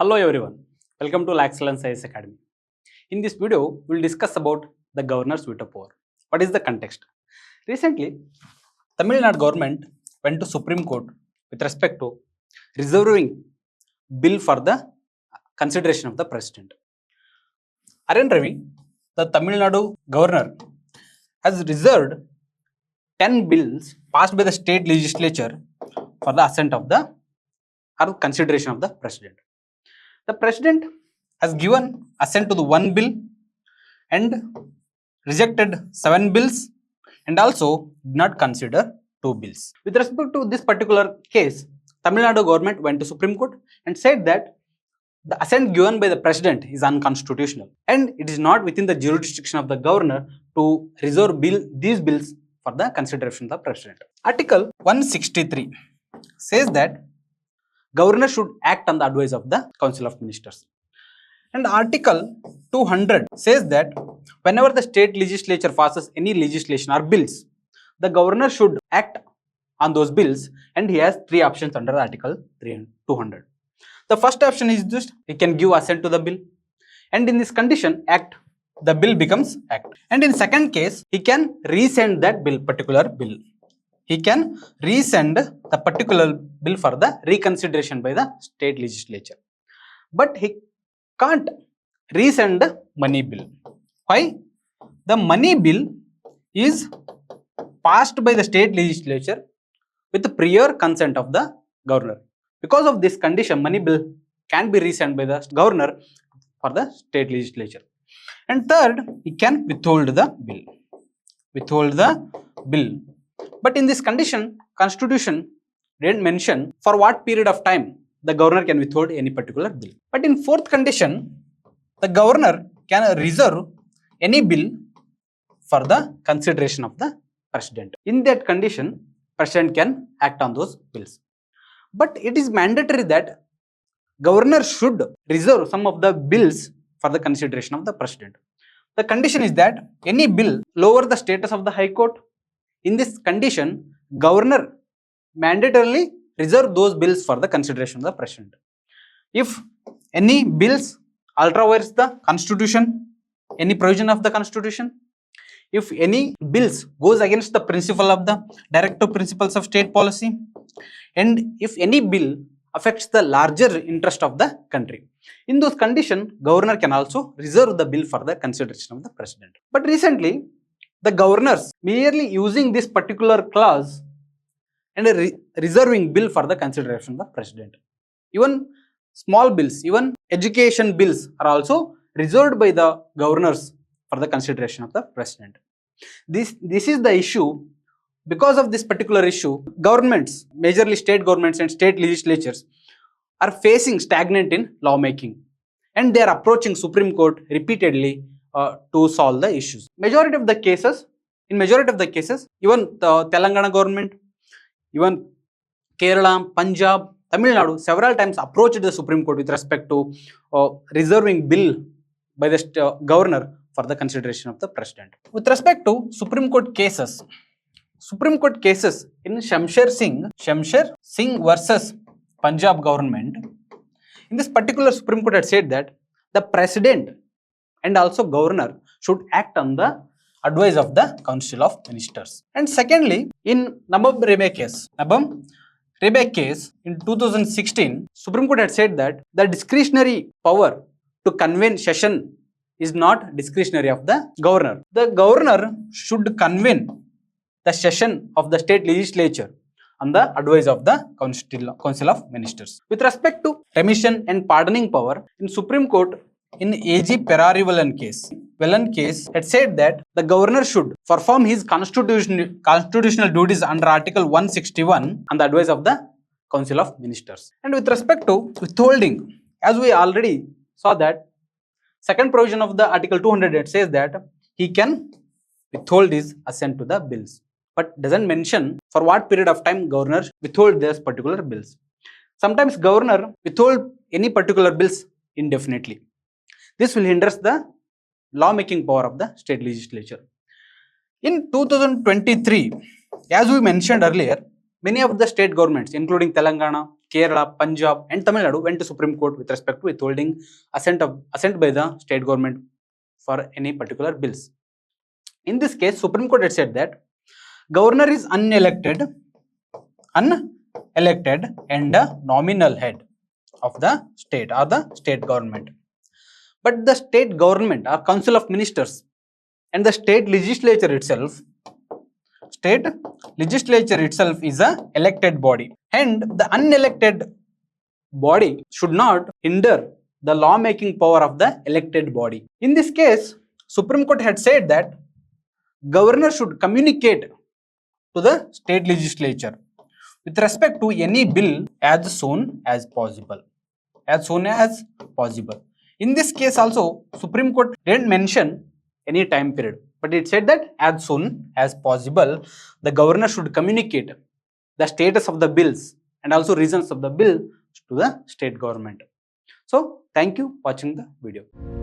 Hello everyone, welcome to Excellence IAS Academy. In this video, we will discuss about the governor's veto power. What is the context? Recently, Tamil Nadu government went to Supreme Court with respect to reserving bill for the consideration of the president. Aryan Ravi, the Tamil Nadu governor, has reserved 10 bills passed by the state legislature for the assent of the or consideration of the president. The president has given assent to the one bill and rejected 7 bills and also did not consider 2 bills. With respect to this particular case, Tamil Nadu government went to Supreme Court and said that the assent given by the president is unconstitutional and it is not within the jurisdiction of the governor to reserve these bills for the consideration of the president. Article 163 says that governor should act on the advice of the Council of Ministers. And Article 200 says that whenever the state legislature passes any legislation or bills, the governor should act on those bills, and he has 3 options under Article 200. The first option is just he can give assent to the bill, and in this condition the bill becomes act. And in second case, he can resend that particular bill. He can resend the particular bill for the reconsideration by the state legislature. But he can't resend the money bill. Why? The money bill is passed by the state legislature with the prior consent of the governor. Because of this condition, money bill can be resent by the governor for the state legislature. And third, he can withhold the bill. Withhold the bill. But in this condition, Constitution didn't mention for what period of time the governor can withhold any particular bill. But in fourth condition, the governor can reserve any bill for the consideration of the president. In that condition, president can act on those bills. But it is mandatory that governor should reserve some of the bills for the consideration of the president. The condition is that any bill lower the status of the High Court. In this condition, governor mandatorily reserve those bills for the consideration of the president. If any bills ultraviolates the constitution, any provision of the constitution, if any bills goes against the principle of the directive principles of state policy, and if any bill affects the larger interest of the country, in those conditions, governor can also reserve the bill for the consideration of the president. But recently, the governors merely using this particular clause and reserving bill for the consideration of the president. Even small bills, even education bills are also reserved by the governors for the consideration of the president. This is the issue. Because of this particular issue, governments, majorly state governments and state legislatures, are facing stagnant in lawmaking, and they are approaching Supreme Court repeatedly to solve the issues. In majority of the cases, even the Telangana government, even Kerala, Punjab, Tamil Nadu, several times approached the Supreme Court with respect to reserving bill by the governor for the consideration of the president. With respect to Supreme Court cases in Shamsher Singh versus Punjab government, in this particular Supreme Court had said that the president and also governor should act on the advice of the Council of Ministers. And secondly, in Nabam Rebe case in 2016, Supreme Court had said that the discretionary power to convene session is not discretionary of the governor. The governor should convene the session of the state legislature on the advice of the Council of Ministers. With respect to remission and pardoning power, in Supreme Court, in AG Perari Velan case had said that the governor should perform his constitutional duties under Article 161 on the advice of the Council of Ministers. And with respect to withholding, as we already saw that second provision of the Article 200, it says that he can withhold his assent to the bills, but doesn't mention for what period of time governor withhold these particular bills. Sometimes governor withhold any particular bills indefinitely. This will hinder the lawmaking power of the state legislature. In 2023, as we mentioned earlier, many of the state governments, including Telangana, Kerala, Punjab, and Tamil Nadu went to Supreme Court with respect to withholding assent by the state government for any particular bills. In this case, Supreme Court had said that governor is unelected and a nominal head of the state or the state government. But the state government or council of ministers and the state legislature itself is a elected body, and the unelected body should not hinder the lawmaking power of the elected body. In this case, Supreme Court had said that governor should communicate to the state legislature with respect to any bill as soon as possible. In this case also, Supreme Court didn't mention any time period, but it said that as soon as possible, the governor should communicate the status of the bills and also reasons of the bill to the state government. So, thank you for watching the video.